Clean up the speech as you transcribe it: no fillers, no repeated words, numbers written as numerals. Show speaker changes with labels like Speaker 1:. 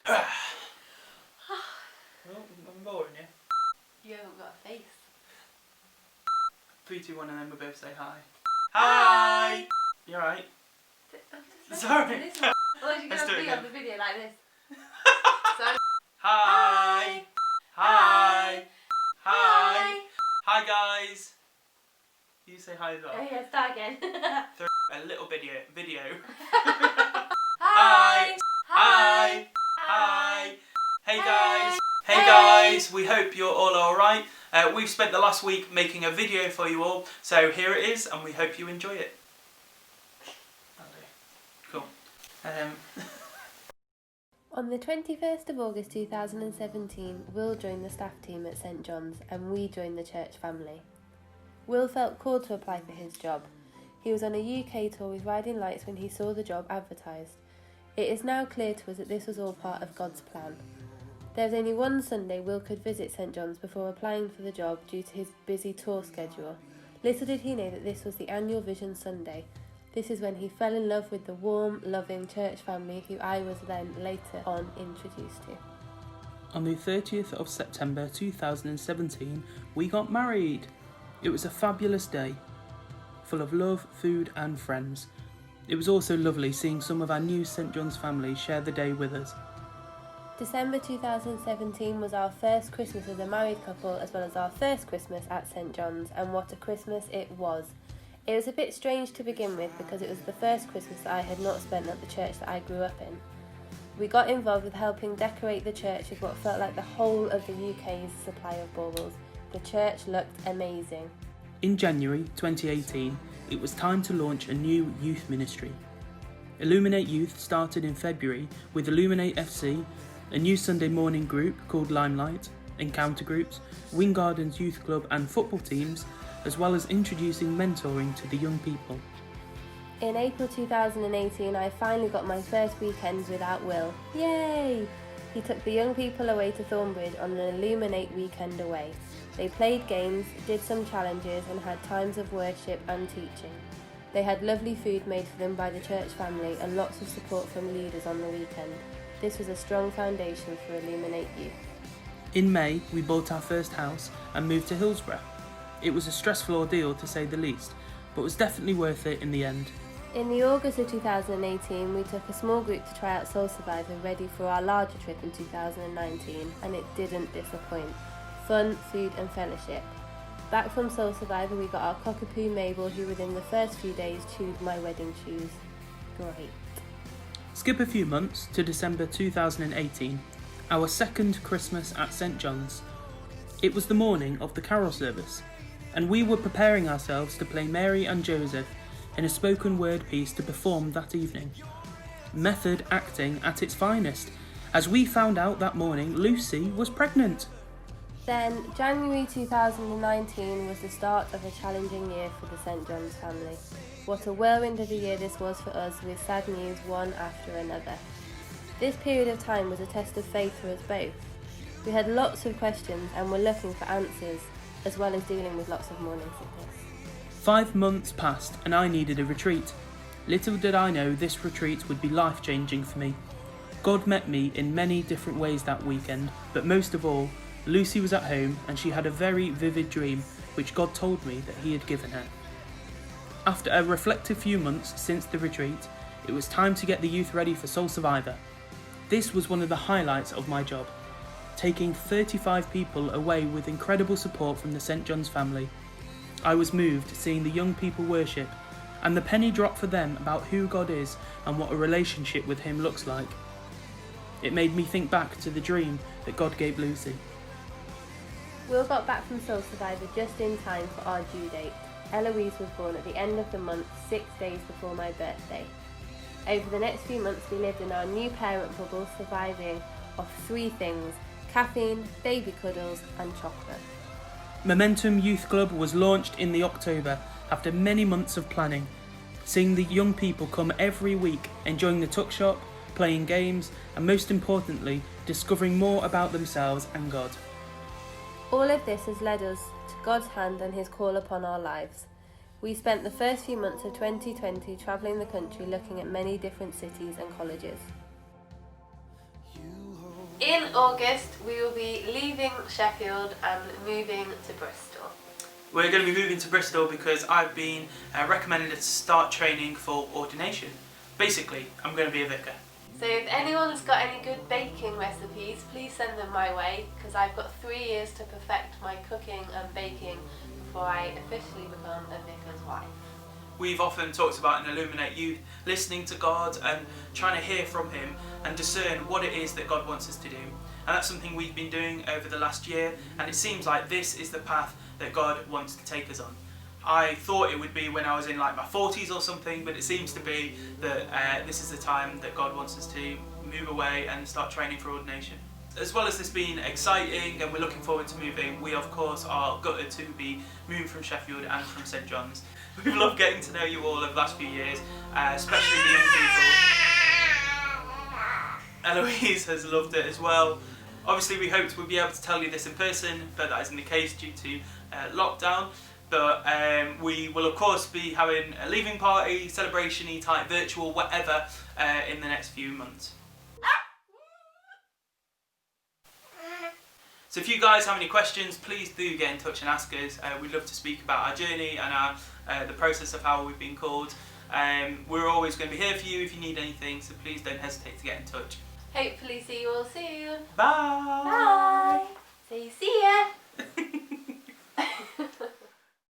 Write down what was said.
Speaker 1: Oh, I'm boring you.
Speaker 2: You haven't got a face.
Speaker 1: 3, 2, 1, and then we both say hi. Hi! You alright? Sorry.
Speaker 2: Otherwise you're
Speaker 1: Let's
Speaker 2: going
Speaker 1: do
Speaker 2: to
Speaker 1: it
Speaker 2: be
Speaker 1: again.
Speaker 2: on the video like this. So,
Speaker 1: Hi! Hi! Hi! Hi guys! You say hi as well.
Speaker 2: Oh yeah, start again.
Speaker 1: Throw a little video.
Speaker 2: Hi!
Speaker 1: Hi! Hi! Hey guys! Hey guys! We hope you're all alright. We've spent the last week making a video for you all, so here it is, and we hope you enjoy it. Cool.
Speaker 2: On the 21st of August 2017, Will joined the staff team at St John's and we joined the church family. Will felt called to apply for his job. He was on a UK tour with Riding Lights when he saw the job advertised. It is now clear to us that this was all part of God's plan. There was only one Sunday Will could visit St John's before applying for the job due to his busy tour schedule. Little did he know that this was the annual Vision Sunday. This is when he fell in love with the warm, loving church family who I was then later on introduced to.
Speaker 1: On the 30th of September 2017, we got married. It was a fabulous day, full of love, food and friends. It was also lovely seeing some of our new St John's family share the day with us.
Speaker 2: December 2017 was our first Christmas as a married couple as well as our first Christmas at St John's, and what a Christmas it was. It was a bit strange to begin with because it was the first Christmas that I had not spent at the church that I grew up in. We got involved with helping decorate the church with what felt like the whole of the UK's supply of baubles. The church looked amazing.
Speaker 1: In January 2018, it was time to launch a new youth ministry. Illuminate Youth started in February with Illuminate FC, a new Sunday morning group called Limelight, encounter groups, Wing Gardens Youth Club and football teams, as well as introducing mentoring to the young people.
Speaker 2: In April 2018, I finally got my first weekends without Will. Yay! He took the young people away to Thornbridge on an Illuminate weekend away. They played games, did some challenges and had times of worship and teaching. They had lovely food made for them by the church family and lots of support from leaders on the weekend. This was a strong foundation for Illuminate Youth.
Speaker 1: In May, we bought our first house and moved to Hillsborough. It was a stressful ordeal to say the least, but was definitely worth it in the end.
Speaker 2: In the August of 2018, we took a small group to try out Soul Survivor ready for our larger trip in 2019, and it didn't disappoint. Fun, food and fellowship. Back from Soul Survivor, we got our cockapoo Mabel, who within the first few days chewed my wedding shoes. Great.
Speaker 1: Skip a few months to December 2018, our second Christmas at St John's. It was the morning of the carol service, and we were preparing ourselves to play Mary and Joseph in a spoken word piece to perform that evening. Method acting at its finest, as we found out that morning Lucy was pregnant.
Speaker 2: Then, January 2019 was the start of a challenging year for the St John's family. What a whirlwind of a year this was for us, with sad news one after another. This period of time was a test of faith for us both. We had lots of questions and were looking for answers, as well as dealing with lots of morning sickness.
Speaker 1: 5 months passed and I needed a retreat. Little did I know this retreat would be life-changing for me. God met me in many different ways that weekend, but most of all, Lucy was at home and she had a very vivid dream which God told me that he had given her. After a reflective few months since the retreat, it was time to get the youth ready for Soul Survivor. This was one of the highlights of my job, taking 35 people away with incredible support from the St John's family. I was moved seeing the young people worship, and the penny dropped for them about who God is and what a relationship with him looks like. It made me think back to the dream that God gave Lucy.
Speaker 2: Will got back from Soul Survivor just in time for our due date. Eloise was born at the end of the month, 6 days before my birthday. Over the next few months we lived in our new parent bubble, surviving off 3 things: caffeine, baby cuddles and chocolate.
Speaker 1: Momentum Youth Club was launched in the October after many months of planning. Seeing the young people come every week, enjoying the tuck shop, playing games and most importantly, discovering more about themselves and God.
Speaker 2: All of this has led us to God's hand and his call upon our lives. We spent the first few months of 2020 travelling the country looking at many different cities and colleges. In August, we will be leaving Sheffield and moving to Bristol.
Speaker 1: We're going to be moving to Bristol because I've been recommended to start training for ordination. Basically, I'm going to be a vicar.
Speaker 2: So if anyone's got any good baking recipes, please send them my way, because I've got 3 years to perfect my cooking and baking before I officially become a vicar's wife.
Speaker 1: We've often talked about in Illuminate Youth listening to God and trying to hear from Him and discern what it is that God wants us to do. And that's something we've been doing over the last year, and it seems like this is the path that God wants to take us on. I thought it would be when I was in like my 40s or something, but it seems to be that this is the time that God wants us to move away and start training for ordination. As well as this being exciting and we're looking forward to moving, we of course are gutted to be moving from Sheffield and from St John's. We've loved getting to know you all over the last few years, especially the young people. Eloise has loved it as well. Obviously we hoped we'd be able to tell you this in person, but that isn't the case due to lockdown. But we will of course be having a leaving party, celebration-y type, virtual, whatever, in the next few months. So if you guys have any questions, please do get in touch and ask us. We'd love to speak about our journey and the process of how we've been called. We're always going to be here for you if you need anything, so please don't hesitate to get in touch.
Speaker 2: Hopefully see you all soon.
Speaker 1: Bye!
Speaker 2: Bye! So see ya!